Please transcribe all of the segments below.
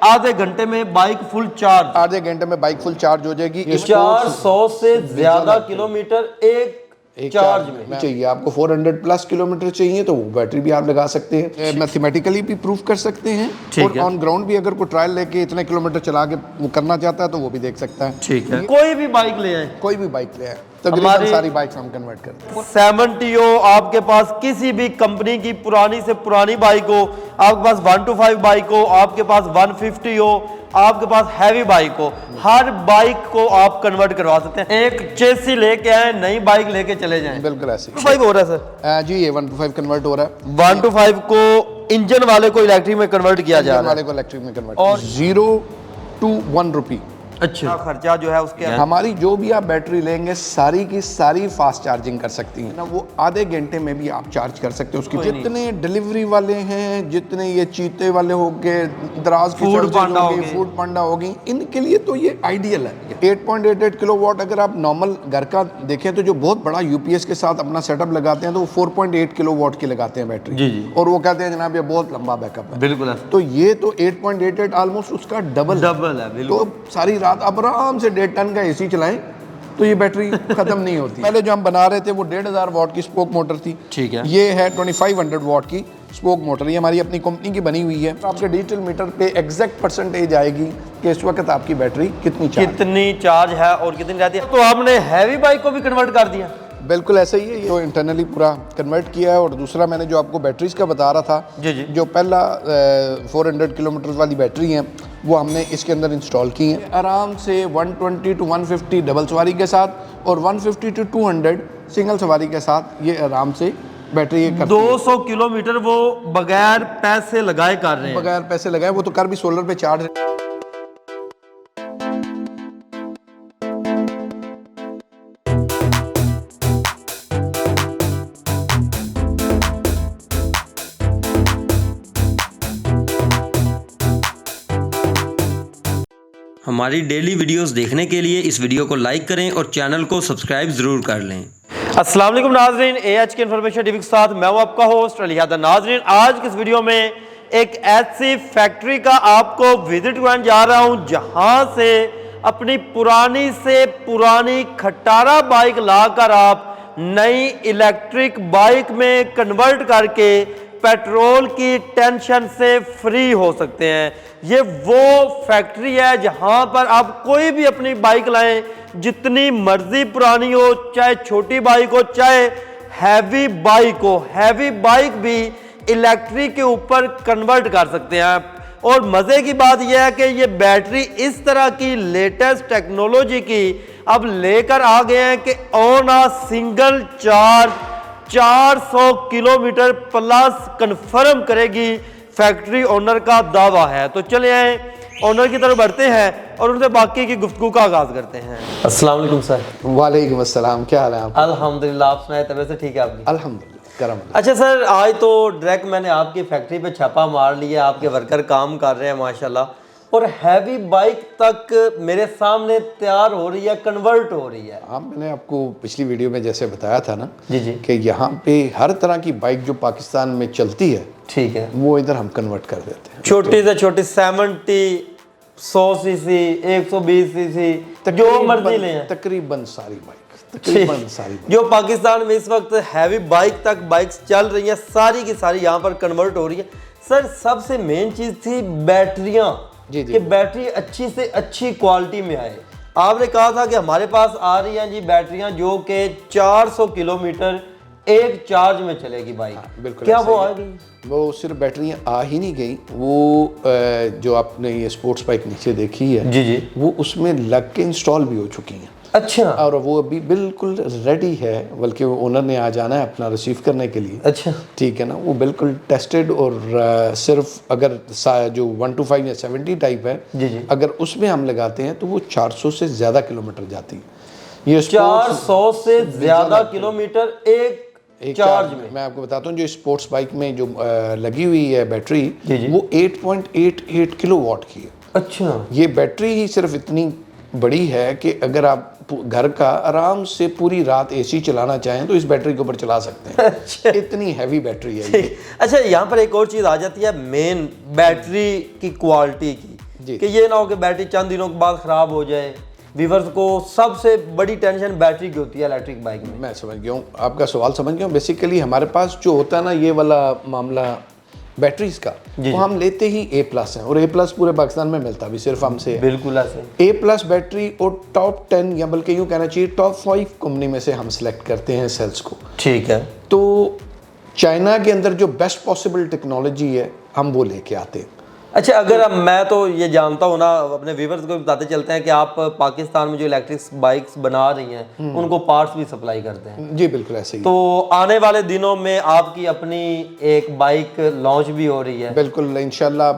आधे घंटे में बाइक फुल चार्ज, आधे घंटे में बाइक फुल चार्ज हो जाएगी। 400 से ज्यादा किलोमीटर एक चार्ज में चाहिए आपको 400 प्लस किलोमीटर चाहिए तो वो बैटरी भी आप लगा सकते हैं, मैथमेटिकली भी प्रूफ कर सकते हैं, और ऑन ग्राउंड भी अगर कोई ट्रायल लेके इतने किलोमीटर चला के वो करना चाहता है तो वो भी देख सकता है। ठीक है, कोई भी बाइक ले आए, कोई भी बाइक ले आए, तकरीबन सारी बाइक्स हम कन्वर्ट करते हैं। 70 हो, आपके पास किसी भी कंपनी की पुरानी से पुरानी बाइक हो, आपके पास 125 बाइक हो, आपके पास 150 हो, आपके पास हैवी बाइक हो, हर बाइक को आप कन्वर्ट करवा सकते हैं। एक चेसी लेके आए, नई बाइक लेके चले जाएं। बिल्कुल ऐसे 125 हो रहा है सर जी, ये 125 कन्वर्ट हो रहा है। 125 को इंजन वाले को इलेक्ट्रिक में कन्वर्ट किया जा रहा है, वाले को इलेक्ट्रिक में कन्वर्ट, और 0 to 1 रुपी। अच्छा, खर्चा जो है उसके हमारी जो भी आप बैटरी लेंगे सारी की सारी फास्ट चार्जिंग कर सकती हैं ना, वो आधे घंटे में भी आप चार्ज कर सकते हैं उसकी। जितने डिलीवरी वाले हैं, जितने ये चीते वाले हो गए, दराज की फूड पांडा होगी, इनके लिए तो ये आइडियल है। 8.88 किलोवाट अगर आप नॉर्मल घर का देखें तो जो बहुत बड़ा यूपीएस के साथ अपना सेटअप लगाते हैं तो वो 4.8 किलोवाट की लगाते हैं बैटरी, जी। और वो कहते हैं जनाब ये बहुत लंबा बैकअप है। बिल्कुल, तो ये तो 8.88 ऑलमोस्ट उसका डबल है। तो सारी रात आप आराम से 1.5 टन का एसी चलाएं तो ये बैटरी खत्म नहीं होती। पहले जो हम बना रहे थे वो 1500 वाट की स्पोक मोटर थी, ठीक है। ये है 2500 वाट की स्पोक मोटर, ये हमारी अपनी कंपनी की बनी हुई है। आपके डिजिटल मीटर पे एग्जैक्ट परसेंटेज आएगी कि इस वक्त आपकी बैटरी कितनी चार्ज है और कितनी रहती है। तो आपने हैवी बाइक को भी कन्वर्ट कर दिया? बिल्कुल ऐसा ही है, ये तो इंटरनली पूरा कन्वर्ट किया है। और दूसरा मैंने जो आपको बैटरीज का बता रहा था, जी। जो पहला 400 किलोमीटर वाली बैटरी है वो हमने इसके अंदर इंस्टॉल की है। आराम से 120 to 150 डबल सवारी के साथ और 150 to 200 सिंगल सवारी के साथ ये आराम से बैटरी ये 200 किलोमीटर वो बगैर पैसे लगाए कर रहे हैं। बगैर पैसे लगाए, वो तो कर भी सोलर पे चार्ज है। हमारी डेली वीडियोस देखने के लिए इस वीडियो को लाइक करें और चैनल को सब्सक्राइब ज़रूर कर लें। अस्सलाम वालेकुम नाजरीन, AH के इन्फॉर्मेशन टीवी के साथ मैं हूं आपका होस्ट अली हैदर। नाजरीन, आज की इस वीडियो में एक ऐसी फैक्ट्री का आपको विजिट करवाने जा रहा हूं जहां से अपनी पुरानी से पुरानी खटारा बाइक लाकर आप नई इलेक्ट्रिक बाइक में कन्वर्ट करके पेट्रोल की टेंशन से फ्री हो सकते हैं। ये वो फैक्ट्री है जहां पर आप कोई भी अपनी बाइक लाएं, जितनी मर्जी पुरानी हो, चाहे छोटी बाइक हो, चाहे हैवी बाइक हो, हैवी बाइक भी इलेक्ट्रिक के ऊपर कन्वर्ट कर सकते हैं आप। और मज़े की बात यह है कि ये बैटरी इस तरह की लेटेस्ट टेक्नोलॉजी की अब लेकर आ गए हैं कि on a single charge 400 kilometre plus confirm करेगी, फैक्ट्री ओनर का दावा है। तो चले आए ओनर की तरफ बढ़ते हैं और उनसे बाकी की गुफ्तगू का आगाज करते हैं। अस्सलाम वालेकुम सर। वालेकुम अस्सलाम, क्या हाल है आप? अल्हम्दुलिल्लाह, आप सुनाए तबीयत से ठीक है आपकी? अल्हम्दुलिल्लाह, करम। अच्छा सर, आज तो डायरेक्ट मैंने आपकी फैक्ट्री पे छापा मार लिया, आपके वर्कर काम कर रहे हैं माशाल्लाह, और हैवी बाइक तक मेरे सामने तैयार हो रही है, कन्वर्ट हो रही है। हाँ, मैंने आपको पिछली वीडियो में जैसे बताया था ना जी कि यहाँ पे हर तरह की बाइक जो पाकिस्तान में चलती है, ठीक है, वो इधर हम कन्वर्ट कर देते हैं। छोटी से छोटी 70, 100 सीसी, 120 सीसी, जो मर्जी लें, तकरीबन सारी बाइक, तकरीबन सारी बाइक जो पाकिस्तान में इस वक्त हैवी बाइक तक बाइक्स चल रही हैं, सारी की सारी यहाँ पर कन्वर्ट हो रही है। सर, सबसे मेन चीज थी बैटरियां, कि बैटरी अच्छी से अच्छी क्वालिटी में आए। आपने कहा था कि हमारे पास आ रही हैं जी बैटरियां जो कि 400 किलोमीटर एक चार्ज में चलेगी बाइक। बिल्कुल, क्या वो आ गई? वो सिर्फ बैटरियां आ ही नहीं गई, वो जो आपने ये स्पोर्ट्स बाइक नीचे देखी है जी, वो उसमें लग के इंस्टॉल भी हो चुकी हैं। अच्छा, और वो अभी बिल्कुल रेडी है, बल्कि वो ओनर ने आ जाना है अपना रिसीव करने के लिए। अच्छा, ठीक है ना, वो बिल्कुल टेस्टेड। और सिर्फ अगर जो 125 या 70 टाइप है जी, अगर उसमें हम लगाते हैं तो वो 400 से ज़्यादा किलोमीटर जाती है। ये 400 से ज़्यादा किलोमीटर एक चार्ज में। मैं आपको बताता हूँ, जो स्पोर्ट्स बाइक में जो लगी हुई है बैटरी, वो 8.88 किलोवाट की है। अच्छा, ये बैटरी ही सिर्फ इतनी बड़ी है कि अगर आप घर का आराम से पूरी रात एसी चलाना चाहें तो इस बैटरी के ऊपर चला सकते हैं। अच्छा, इतनी हैवी बैटरी है ये। अच्छा, यहाँ पर एक और चीज़ आ जाती है, मेन बैटरी की क्वालिटी की। जी। कि ये ना हो कि बैटरी चंद दिनों के बाद ख़राब हो जाए। व्यूअर्स को सबसे बड़ी टेंशन बैटरी की होती है इलेक्ट्रिक बाइक में। मैं समझ गया हूँ, आपका सवाल समझ गया हूँ। बेसिकली हमारे पास जो होता है ना ये वाला मामला बैटरीज का, वो हम लेते ही A+ हैं, और A+ पूरे पाकिस्तान में मिलता भी सिर्फ हमसे है। बिल्कुल ऐसे A+ बैटरी और टॉप 10 या बल्कि यूँ कहना चाहिए टॉप 5 कंपनी में से हम सिलेक्ट करते हैं सेल्स को। ठीक है। तो चाइना के अंदर जो बेस्ट पॉसिबल टेक्नोलॉजी है हम वो लेके आते हैं। अच्छा, अगर मैं तो ये जानता हूँ ना, अपने व्यूवर्स को बताते चलते हैं कि आप पाकिस्तान में जो इलेक्ट्रिक बाइक्स बना रही हैं उनको पार्ट्स भी सप्लाई करते हैं। जी बिल्कुल ऐसे ही। तो आने वाले दिनों में आपकी अपनी एक बाइक लॉन्च भी हो रही है। बिल्कुल इंशाल्लाह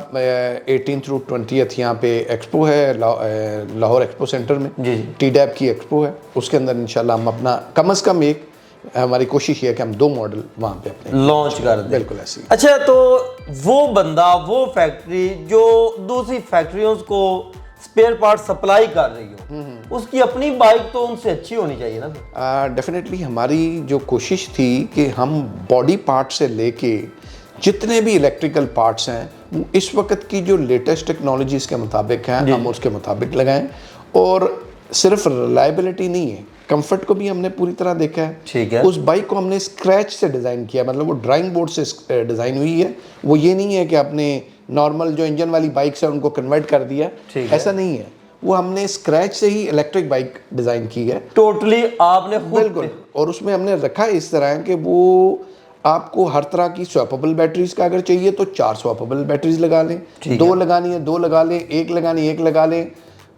18 थ्रू 20 यहाँ पे एक्सपो है लाहौर एक्सपो सेंटर में। जी। TDAP की एक्सपो है, उसके अंदर इंशाल्लाह हम अपना कम से कम एक, हमारी कोशिश ये है कि हम 2 मॉडल वहाँ पे अपने लॉन्च कर दें। बिल्कुल ऐसे ही। अच्छा, तो वो बंदा, वो फैक्ट्री जो दूसरी फैक्ट्रियों को स्पेयर पार्ट सप्लाई कर रही हो, उसकी अपनी बाइक तो उनसे अच्छी होनी चाहिए ना। डेफिनेटली हमारी जो कोशिश थी कि हम बॉडी पार्ट से लेके जितने भी इलेक्ट्रिकल पार्ट्स हैं वो इस वक्त की जो लेटेस्ट टेक्नोलॉजीज़ के मुताबिक हैं हम उसके मुताबिक लगाएं। और सिर्फ रिलायबिलिटी नहीं है, कंफर्ट को भी हमने पूरी तरह देखा है। ठीक है। उस बाइक को हमने स्क्रैच से डिज़ाइन किया, मतलब वो ड्राइंग बोर्ड से डिज़ाइन हुई है। वो ये नहीं है कि आपने नॉर्मल जो इंजन वाली बाइक्स है उनको कन्वर्ट कर दिया, ऐसा नहीं है। वो हमने स्क्रैच से ही इलेक्ट्रिक बाइक डिज़ाइन की है टोटली आपने खुद। बिल्कुल। और उसमें हमने रखा है इस तरह कि वो आपको हर तरह की स्वैपेबल बैटरीज का अगर चाहिए तो 4 स्वैपेबल बैटरीज लगा लें, 2 लगानी है 2 लगा लें, 1 लगानी 1 लगा लें।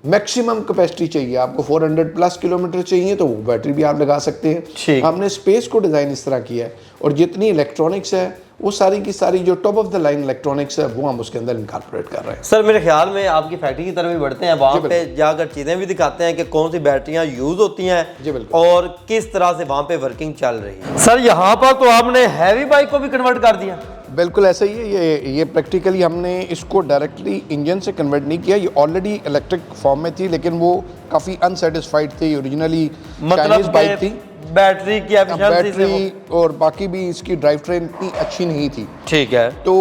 मैक्सिमम कैपेसिटी चाहिए आपको 400+ किलोमीटर चाहिए तो वो बैटरी भी आप लगा सकते हैं। हमने स्पेस को डिज़ाइन इस तरह किया है, और जितनी इलेक्ट्रॉनिक्स है वो सारी की सारी जो top of the line electronics है वो हम उसके अंदर इनकॉर्पोरेट कर रहे हैं। सर मेरे ख्याल में आपकी फैक्ट्री की तरफ भी बढ़ते हैं, वहाँ पे जाकर चीज़ें भी दिखाते हैं कि कौन सी बैटरियाँ यूज़ होती हैं और किस तरह से वहाँ पे वर्किंग चल रही है। सर यहाँ पर तो आपने हैवी बाइक को भी कन्वर्ट कर दिया। बिल्कुल ऐसा ही है। ये प्रैक्टिकली हमने इसको डायरेक्टली इंजन से कन्वर्ट नहीं किया, ये ऑलरेडी इलेक्ट्रिक फॉर्म में थी, लेकिन वो काफ़ी अनसेटिस्फाइड थी। ओरिजिनली चाइनीज बाइक थी, बैटरी की एफिशिएंसी बैटरी और बाकी भी इसकी ड्राइव ट्रेन इतनी अच्छी नहीं थी। ठीक है। तो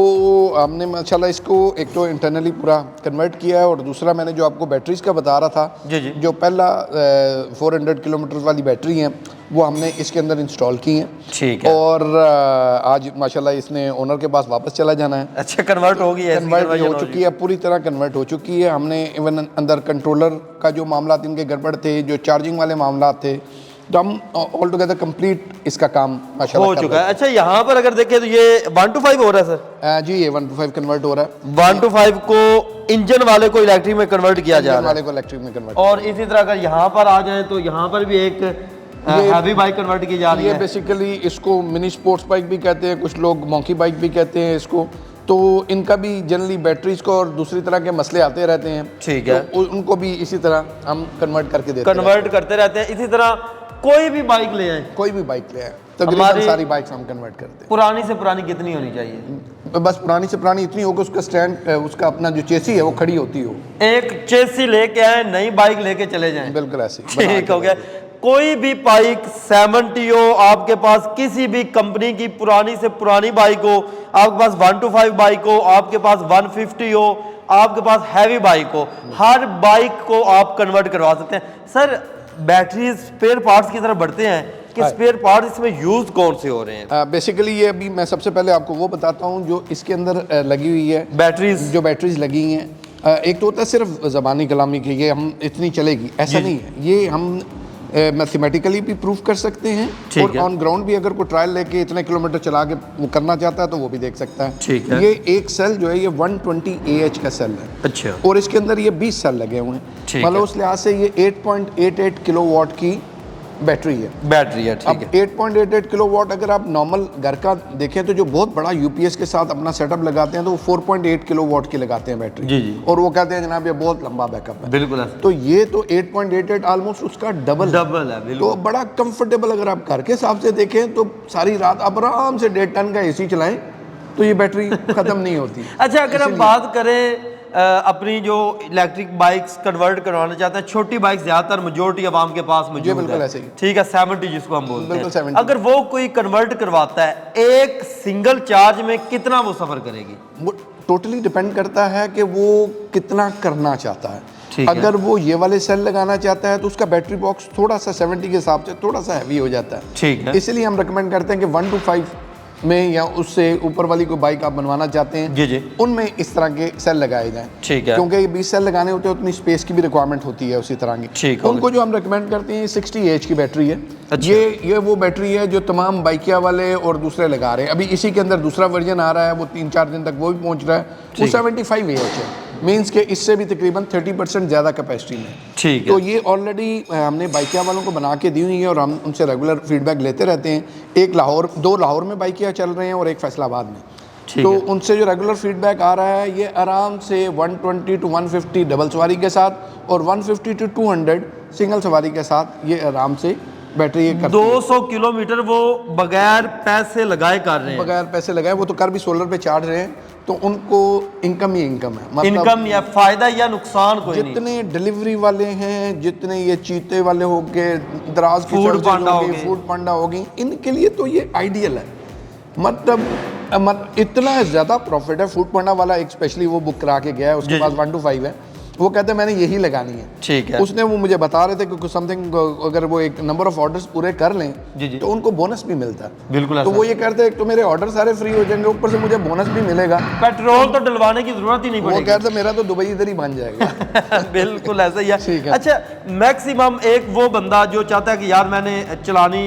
हमने माशाल्लाह इसको एक तो इंटरनली पूरा कन्वर्ट किया है, और दूसरा मैंने जो आपको बैटरीज का बता रहा था, जो पहला 400 किलोमीटर वाली बैटरी है वो हमने इसके अंदर इंस्टॉल की है। ठीक है। और आज माशाल्लाह इसने ओनर के पास वापस चला जाना है। अच्छा, कन्वर्ट हो गई है, कन्वर्ट हो चुकी है, पूरी तरह कन्वर्ट हो चुकी है। हमने इवन अंदर कंट्रोलर का जो मामला इनके गड़बड़ थे, जो चार्जिंग वाले मामला थे, तो हम ऑल टुगेदर कंप्लीट इसका काम माशाल्लाह हो चुका है। अच्छा, यहाँ पर अगर देखें तो ये 1 to 5 हो रहा है सर? जी ये 1 to 5 कन्वर्ट हो रहा है। 1 to 5 को इंजन वाले को इलेक्ट्रिक में कन्वर्ट किया जा रहा है, वाले को इलेक्ट्रिक में कन्वर्ट। और इसी तरह अगर यहाँ पर आ जाए तो यहाँ पर भी एक हैवी बाइक कन्वर्ट की जा रही है। ये बेसिकली इसको मिनी स्पोर्ट्स बाइक भी कहते हैं, कुछ लोग मॉन्की बाइक भी कहते हैं इसको। तो इनका भी जनरली बैटरीज को और दूसरी तरह के मसले आते रहते हैं। ठीक है। तो उनको भी इसी तरह हम कन्वर्ट करके देते हैं, कन्वर्ट करते रहते हैं। इसी तरह कोई भी बाइक ले आए, कोई भी बाइक ले आए, तकरीबन सारी बाइक्स हम कन्वर्ट करते हैं। पुरानी से पुरानी कितनी होनी चाहिए? बस पुरानी से पुरानी इतनी हो कि उसका स्टैंड, उसका अपना जो चेसी है वो खड़ी होती हो। एक चेसी लेके आए, नई बाइक लेके चले जाएं। बिल्कुल ऐसे ठीक हो गया। कोई भी बाइक 70 हो आपके पास, किसी भी कंपनी की पुरानी से पुरानी बाइक हो आपके पास, 1 to 5 बाइक हो आपके पास, 150 हो आपके पास, हैवी बाइक हो, हर बाइक को आप कन्वर्ट करवा सकते हैं। सर बैटरी स्पेयर पार्ट्स की तरफ बढ़ते हैं कि स्पेयर पार्ट्स इसमें यूज कौन से हो रहे हैं? बेसिकली ये अभी मैं सबसे पहले आपको वो बताता हूँ जो इसके अंदर लगी हुई है बैटरीज, जो बैटरीज लगी हैं। एक तो होता है सिर्फ ज़बानी कलामी की, ये हम इतनी चलेगी, ऐसा नहीं है। ये हम मैथमेटिकली भी प्रूफ कर सकते हैं, और ऑन ग्राउंड भी अगर कोई ट्रायल लेके इतने किलोमीटर चला के वो करना चाहता है तो वो भी देख सकता है। ठीक है। ये एक सेल जो है ये 120 AH का सेल है। अच्छा। और इसके अंदर ये 20 सेल लगे हुए हैं, मतलब उस लिहाज से ये 8.88 किलोवाट की बैटरी है, बैटरी है। ठीक है। 8.88 किलोवाट अगर आप नॉर्मल घर का देखें तो जो बहुत बड़ा यूपीएस के साथ अपना सेटअप लगाते हैं तो वो 4.8 किलोवाट की लगाते हैं बैटरी। जी। और वो कहते हैं जनाब ये बहुत लंबा बैकअप है। बिल्कुल। तो ये तो 8.88 ऑलमोस्ट उसका डबल है। तो बड़ा कंफर्टेबल, अगर आप घर के हिसाब से देखें तो सारी रात आप आराम से 1.5 टन का एसी चलाएं तो ये बैटरी खत्म नहीं होती। अच्छा, अगर हम बात करें अपनी जो इलेक्ट्रिक बाइक्स कन्वर्ट करवाना चाहते हैं, छोटी बाइक ज्यादातर मेजोरिटी आवाम के पास मौजूद है, ठीक है, 70 जिसको हम बोलते हैं, अगर वो कोई कन्वर्ट करवाता है एक सिंगल चार्ज में कितना वो सफर करेगी? टोटली डिपेंड करता है कि वो कितना करना चाहता है। ठीक है। अगर वो ये वाले सेल लगाना चाहता है तो उसका बैटरी बॉक्स थोड़ा सा 70 के हिसाब से थोड़ा सा हैवी हो जाता है। ठीक है। इसलिए हम रिकमेंड करते हैं कि 1 to 5 में या उससे ऊपर वाली कोई बाइक आप बनवाना चाहते हैं जी जी, उनमें इस तरह के सेल लगाए जाएं। ठीक है। क्योंकि 20 सेल लगाने होते हैं, उतनी स्पेस की भी रिक्वायरमेंट होती है उसी तरह की। ठीक है। उनको जो हम रिकमेंड करते हैं 60 एच की बैटरी है। अच्छा। ये वो बैटरी है जो तमाम बाइकिया वाले और दूसरे लगा रहे हैं। अभी इसी के अंदर दूसरा वर्जन आ रहा है, वो 3-4 दिन तक वो भी पहुंच रहा है, वो 75 एच है, मीन्स के इससे भी तकरीबन 30% ज़्यादा कैपेसिटी में। ठीक है। तो ये ऑलरेडी हमने बाइकिया वालों को बना के दी हुई है और हम उनसे रेगुलर फीडबैक लेते रहते हैं। दो लाहौर में बाइकिया चल रहे हैं और एक फैसलाबाद में। ठीक तो है। उनसे जो रेगुलर फीडबैक आ रहा है, ये आराम से 120 to 150 डबल सवारी के साथ और 150 to 200 सिंगल सवारी के साथ ये आराम से बैटरी ये करती है। 200 किलोमीटर वो बगैर पैसे लगाए कर रहे हैं। बगैर पैसे लगाए वो तो कर भी सोलर पे चार्ज रहे हैं, तो उनको इनकम ही इनकम है। मतलब इनकम या फायदा या नुकसान कोई नहीं। जितने डिलीवरी वाले हैं, जितने ये चीते वाले हो गए, दराज की फूड चर्चेज पांडा हो हो गई, गए। फूड पांडा होगी, इनके लिए तो ये आइडियल है। मतलब इतना ज़्यादा प्रॉफिट है। फूड पांडा वाला एक स्पेशली वो बुक करा के गया है, उसके जी, पास 1 to 5 है, वो कहते हैं मैंने यही लगानी है। ठीक है। उसने वो मुझे बता रहे थे कि कुछ समथिंग अगर वो एक नंबर ऑफ ऑर्डर्स पूरे कर लें जी जी, तो उनको बोनस भी मिलता है। बिल्कुल तो ऐसा। वो ये कहते हैं तो मेरे ऑर्डर सारे फ्री हो जाएंगे, ऊपर से मुझे बोनस भी मिलेगा। पेट्रोल तो डलवाने की जरूरत ही नहीं वो पड़ेगी। कहते हैं मेरा तो दुबई इधर ही बन जाएगा। बिल्कुल ऐसा ही ठीक है। है। अच्छा, मैक्सिमम एक वो बंदा जो चाहता है कि यार मैंने चलानी,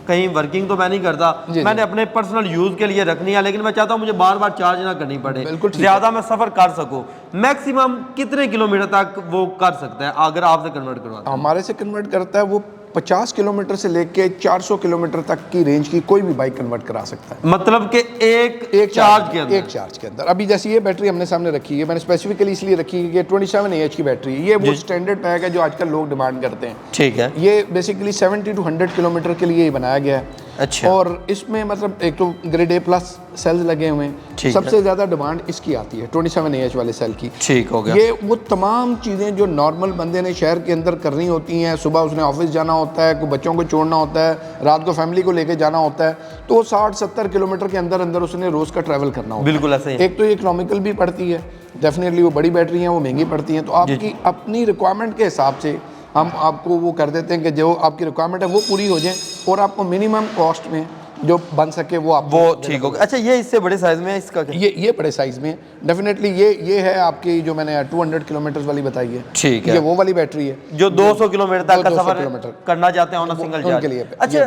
कहीं वर्किंग तो मैं नहीं करता, जी, मैंने अपने पर्सनल यूज के लिए रखनी है, लेकिन मैं चाहता हूँ मुझे बार बार चार्ज ना करनी पड़े, बिल्कुल ठीक ज्यादा मैं सफर कर सकूं। मैक्सिमम कितने किलोमीटर तक वो कर सकता है अगर आपसे कन्वर्ट करवाता है? हमारे से कन्वर्ट करता है वो 50 किलोमीटर से लेके 400 किलोमीटर तक की रेंज की कोई भी बाइक कन्वर्ट करा सकता है। मतलब कि एक चार्ज के अंदर। एक चार्ज के अंदर। अभी जैसे ये बैटरी हमने सामने रखी है, मैंने स्पेसिफिकली इसलिए रखी है कि 27 AH की बैटरी है। ये वो स्टैंडर्ड पैक है जो आजकल लोग डिमांड करते हैं। ठीक है। ये बेसिकली 70 to 100 किलोमीटर के लिए ही बनाया गया है। अच्छा। और इसमें मतलब एक तो ग्रेड A प्लस सेल्स लगे हुए हैं। ठीक है। सबसे ज़्यादा डिमांड इसकी आती है 27 AH वाले सेल की। ठीक हो गया। ये वो तमाम चीज़ें जो नॉर्मल बंदे ने शहर के अंदर करनी होती हैं, सुबह उसने ऑफिस जाना होता है, कोई बच्चों को छोड़ना होता है, रात को फैमिली को लेके जाना होता है, तो 60-70 किलोमीटर के अंदर अंदर उसने रोज़ का ट्रैवल करना होता है। बिल्कुल ऐसे ही। एक तो ये इकोनॉमिकल भी पड़ती है, डेफिनेटली वो बड़ी बैटरी हैं, वो महंगी पड़ती हैं, तो आपकी अपनी रिक्वायरमेंट के हिसाब से हम आपको वो कर देते हैं कि जो आपकी रिक्वायरमेंट है वो पूरी हो जाए और आपको मिनिमम कॉस्ट में जो बन सके वो आप वो ठीक हो गया। अच्छा, ये इससे बड़े साइज में है, इसका क्या? ये बड़े साइज में डेफिनेटली ये है आपकी जो मैंने 200 किलोमीटर वाली बताई है। ठीक है। ये वो वाली बैटरी है जो 200 किलोमीटर तक का 200 सफर किलोमीटर करना चाहते हैं ऑन सिंगल उनके चार्ज। लिए। अच्छा, ये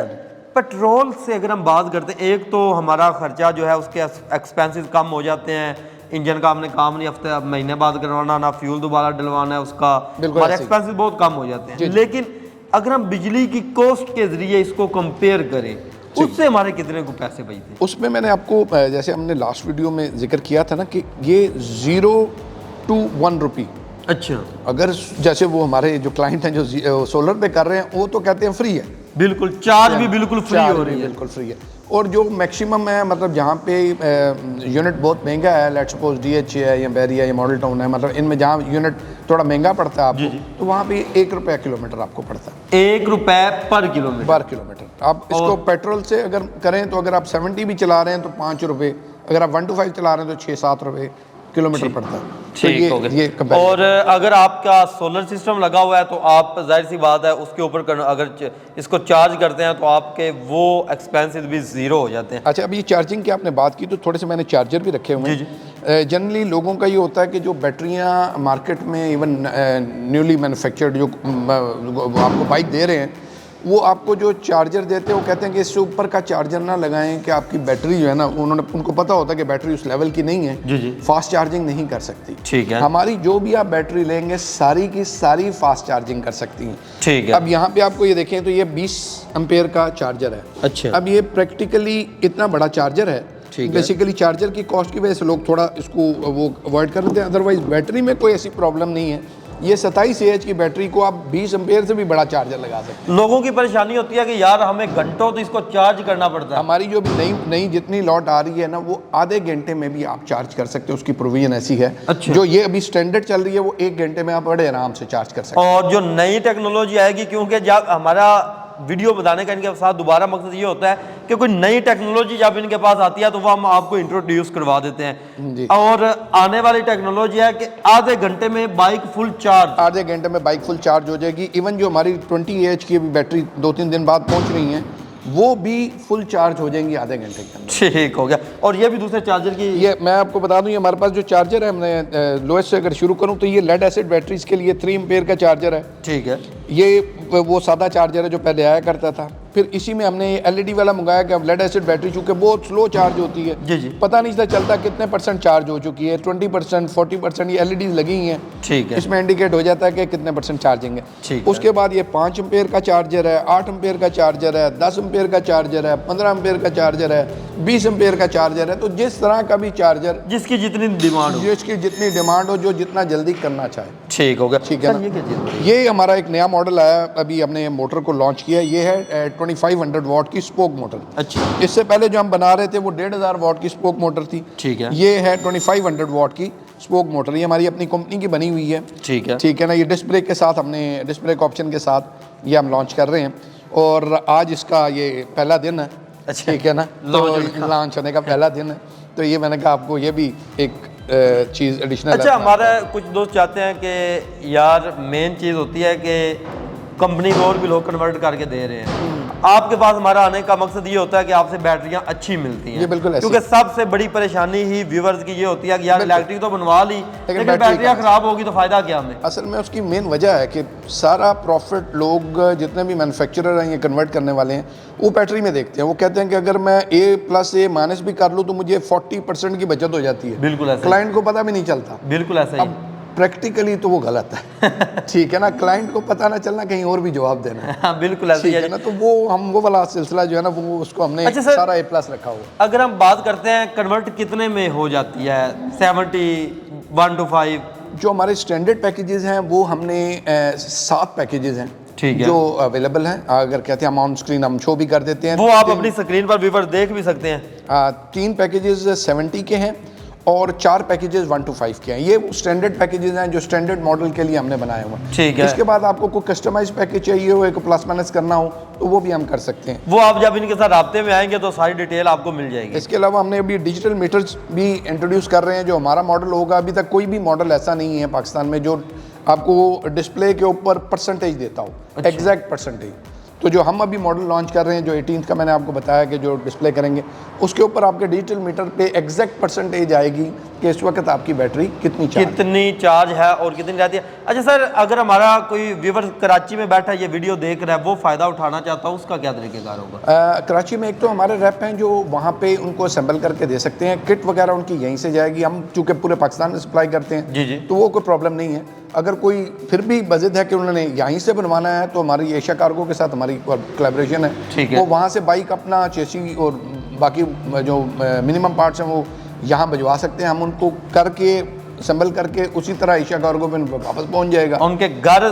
पेट्रोल से अगर हम बात करते हैं, एक तो हमारा खर्चा जो है उसके एक्सपेंसेस कम हो जाते हैं, इंजन का हमने काम नहीं हफ्ते महीने बाद करवाना, ना फ्यूल दोबारा डलवाना है उसका, बिल्कुल हमारे ऐसे ही। एक्सपेंसेस बहुत कम हो जाते हैं। लेकिन अगर हम बिजली की कॉस्ट के जरिए इसको कंपेयर करें, उससे हमारे कितने को पैसे बचते हैं? उसमें मैंने आपको जैसे हमने लास्ट वीडियो में जिक्र किया था ना कि ये 0 to 1 रुपी, अच्छा, अगर जैसे वो हमारे जो क्लाइंट हैं जो सोलर पे कर रहे हैं वो तो कहते हैं फ्री है, बिल्कुल चार्ज भी बिल्कुल फ्री चार्ज हो भी रही है। बिल्कुल फ्री है। और जो मैक्सिमम है मतलब जहाँ पे यूनिट बहुत महंगा है, लेट्स सपोज DH है या बैरिया या मॉडल टाउन है, मतलब इनमें जहाँ यूनिट थोड़ा महंगा पड़ता है आपको, तो वहाँ पे 1 रुपया किलोमीटर आपको पड़ता है। 1 रुपए पर किलोमीटर। पर किलोमीटर। आप इसको पेट्रोल से अगर करें तो अगर आप 70 भी चला रहे हैं तो 5 रुपये, अगर आप 1 to 5 चला रहे हैं तो 6-7 रुपये किलोमीटर पड़ता है। तो ठीक हो ये गया। comparison। और अगर आपका सोलर सिस्टम लगा हुआ है तो आप जाहिर सी बात है उसके ऊपर अगर इसको चार्ज करते हैं तो आपके वो एक्सपेंसेस भी ज़ीरो हो जाते हैं। अच्छा, अभी ये चार्जिंग की आपने बात की तो थोड़े से मैंने चार्जर भी रखे हुए हैं। जनरली लोगों का ये होता है कि जो बैटरियाँ मार्केट में इवन न्यूली मैन्युफैक्चर्ड जो आपको बाइक दे रहे हैं, वो आपको जो चार्जर देते हैं वो कहते हैं कि इससे ऊपर का चार्जर ना लगाएं कि आपकी बैटरी जो है ना, उनको पता होता है कि बैटरी उस लेवल की नहीं है, जी जी, फास्ट चार्जिंग नहीं कर सकती। ठीक है। हमारी जो भी आप बैटरी लेंगे सारी की सारी फास्ट चार्जिंग कर सकती हैं। ठीक है। अब यहाँ पे आपको ये देखें तो ये 20 एम्पेयर का चार्जर है। अच्छा। अब ये प्रैक्टिकली इतना बड़ा चार्जर है, ठीक है। बेसिकली चार्जर की कॉस्ट की वजह से लोग थोड़ा इसको वो अवॉइड कर लेते हैं, अदरवाइज बैटरी में कोई ऐसी प्रॉब्लम नहीं है। ये 27 AH की बैटरी को आप 20 एम्पेयर से भी बड़ा चार्जर लगा सकते हैं। लोगों की परेशानी होती है कि यार हमें घंटों तो इसको चार्ज करना पड़ता है। हमारी जो भी नई जितनी लॉट आ रही है ना, वो आधे घंटे में भी आप चार्ज कर सकते हो, उसकी प्रोविजन ऐसी है। अच्छा। जो ये अभी स्टैंडर्ड चल रही है वो 1 घंटे में आप बड़े आराम से चार्ज कर सकते हैं। और जो नई टेक्नोलॉजी आएगी, क्योंकि जब हमारा वीडियो बताने का इनके साथ दोबारा मकसद ये होता है कि कोई नई टेक्नोलॉजी जब इनके पास आती है तो वो हम आपको इंट्रोड्यूस करवा देते हैं। और आने वाली टेक्नोलॉजी है कि आधे घंटे में बाइक फुल चार्ज, आधे घंटे में बाइक फुल चार्ज हो जाएगी। इवन जो हमारी 20 AH की अभी बैटरी 2-3 दिन बाद पहुंच रही हैं वो भी फुल चार्ज हो जाएंगी आधे घंटे के अंदर। ठीक हो गया। और ये भी दूसरे चार्जर की, ये मैं आपको बता दूं, ये हमारे पास जो चार्जर है, हमने लोएस्ट से अगर शुरू करूं तो ये लेड एसिड बैटरीज के लिए 3 एम्पेयर का चार्जर है। ठीक है, ये वो सादा चार्जर है जो पहले आया करता था। फिर इसी में हमने ये LED वाला मंगाया कि अब लेड एसिड बैटरी चूँकि बहुत स्लो चार्ज होती है, जी जी, पता नहीं चलता कितने % चार्ज हो चुकी है, 20%, 40%, ये LEDs लगी हुई हैं। ठीक है, इसमें इंडिकेट हो जाता है कि कितने % चार्जिंग है। ठीक उसके बाद ये 5 एम्पेयर का चार्जर है, 8 एम्पेयर का चार्जर है, 10 एम्पेयर का चार्जर है, 15 एम्पेयर का चार्जर है, 20 एम्पेयर का चार्जर है। तो जिस तरह का भी चार्जर, जिसकी जितनी डिमांड हो, जिसकी जितनी डिमांड हो, जो जितना जल्दी करना चाहे। ठीक हो गया। ठीक है ना? ये क्या चीज़ है? ये हमारा एक नया मॉडल आया, अभी हमने मोटर को लॉन्च किया। ये है 2500 वाट की स्पोक मोटर। अच्छा, इससे पहले जो हम बना रहे थे वो 1500 वाट की स्पोक मोटर थी। ठीक है, ये है 2500 वाट की स्पोक मोटर। ये हमारी अपनी कंपनी की बनी हुई है। ठीक है, ठीक है ना? ये डिस्क ब्रेक के साथ, हमने डिस्क ब्रेक ऑप्शन के साथ ये हम लॉन्च कर रहे हैं और आज इसका ये पहला दिन है। अच्छा, ठीक है ना? तो लॉन्च होने का पहला दिन है, तो ये मैंने कहा आपको ये भी एक चीज़ एडिशनल। अच्छा, हमारा कुछ दोस्त चाहते हैं कि यार मेन चीज़ होती है कि कंपनी को और भी लोग कन्वर्ट करके दे रहे हैं। आपके पास हमारा आने का मकसद ये होता है कि आपसे बैटरियां अच्छी मिलती हैं। ये बिल्कुल ऐसे। क्योंकि सबसे बड़ी परेशानी ही व्यूअर्स की ये होती है कि यार इलेक्ट्रिक तो बनवा ली, लेकिन बैटरियां खराब होगी तो फायदा क्या हमें। असल में उसकी मेन वजह है कि सारा प्रॉफिट लोग जितने भी मैन्युफैक्चरर हैं ये कन्वर्ट करने वाले हैं वो बैटरी में देखते हैं। वो कहते हैं कि अगर मैं A+A- भी कर लूँ तो मुझे 40% की बचत हो जाती है। बिल्कुल ऐसा, क्लाइंट को पता भी नहीं चलता। बिल्कुल ऐसा ही। प्रैक्टिकली तो वो गलत है। ठीक है ना? क्लाइंट को पता ना चलना, कहीं और भी जवाब देना है। हाँ, बिल्कुल ऐसा ही ठीक है ना? तो वो हम वो वाला सिलसिला जो है ना वो उसको हमने अच्छा सर, सारा A+ रखा हुआ। अगर हम बात करते हैं कन्वर्ट कितने में हो जाती है, 70, 1 to 5? जो हमारे स्टैंडर्ड पैकेजेस हैं वो हमने 7 पैकेजेस हैं। ठीक है, जो अवेलेबल हैं। अगर कहते हैं हम ऑन स्क्रीन हम शो भी कर देते हैं, वो आप अपनी स्क्रीन पर व्यूअर देख भी सकते हैं। 3 पैकेजेस 70 के हैं और 4 पैकेजेस 1 to 5 के हैं। ये स्टैंडर्ड पैकेजेस हैं जो स्टैंडर्ड मॉडल के लिए हमने बनाए हुए हैं। ठीक है, इसके बाद आपको कोई कस्टमाइज पैकेज चाहिए हो, एक प्लस माइनस करना हो तो वो भी हम कर सकते हैं। वो आप जब इनके साथ राब्ते में आएंगे तो सारी डिटेल आपको मिल जाएगी। इसके अलावा हमने अभी डिजिटल मीटर्स भी इंट्रोड्यूस कर रहे हैं। जो हमारा मॉडल होगा, अभी तक कोई भी मॉडल ऐसा नहीं है पाकिस्तान में जो आपको डिस्प्ले के ऊपर परसेंटेज देता हो। अच्छा, एग्जैक्ट परसेंटेज। तो जो हम अभी मॉडल लॉन्च कर रहे हैं, जो 18th का मैंने आपको बताया कि जो डिस्प्ले करेंगे, उसके ऊपर आपके डिजिटल मीटर पे एग्जैक्ट परसेंटेज आएगी कि इस वक्त आपकी बैटरी कितनी चार्ज है और कितनी रहती है। अच्छा सर, अगर हमारा कोई व्यूअर कराची में बैठा ये वीडियो देख रहा है, वो फ़ायदा उठाना चाहता है, उसका क्या तरीक़ेकार होगा? कराची में एक तो हमारे रैप हैं जो वहाँ पे उनको असेंबल करके दे सकते हैं। किट वगैरह उनकी यहीं से जाएगी। हम चूँकि पूरे पाकिस्तान में सप्लाई करते हैं, जी जी, तो वो कोई प्रॉब्लम नहीं है। अगर कोई फिर भी बजट है कि उन्होंने यहीं से बनवाना है तो हमारी एशिया कार्गो के साथ हमारी कोलैबोरेशन है। ठीक है, वो वहाँ से बाइक अपना चेसी और बाकी जो मिनिमम पार्ट्स हैं वो यहाँ भिजवा सकते हैं। हम उनको करके असेंबल करके उसी तरह एशिया कार्गो पे वापस पहुँच जाएगा, उनके घर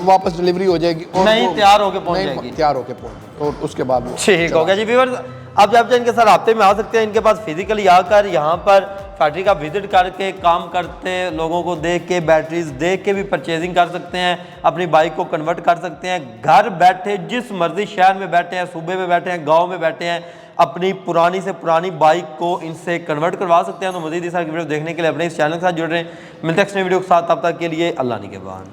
वापस डिलीवरी हो जाएगी और नहीं तैयार होके पहुँच जाएगी। तैयार होके पहुँच, और उसके बाद ठीक हो गया जी। व्यूअर्स, आप जब इनके साथ हफ्ते में आ सकते हैं, इनके पास फिजिकली आकर यहाँ पर फैक्ट्री का विजिट करके काम करते लोगों को देख के, बैटरीज देख के भी परचेजिंग कर सकते हैं, अपनी बाइक को कन्वर्ट कर सकते हैं। घर बैठे जिस मर्जी शहर में बैठे हैं, सूबे में बैठे हैं, गांव में बैठे हैं, अपनी पुरानी से पुरानी बाइक को इनसे कन्वर्ट करवा सकते हैं। तो मज़ीद इस वीडियो देखने के लिए अपने इस चैनल के साथ जुड़ रहे हैं। मिलते हैं नेक्स्ट वीडियो के साथ, तब तक के लिए अल्लाह निगहबान।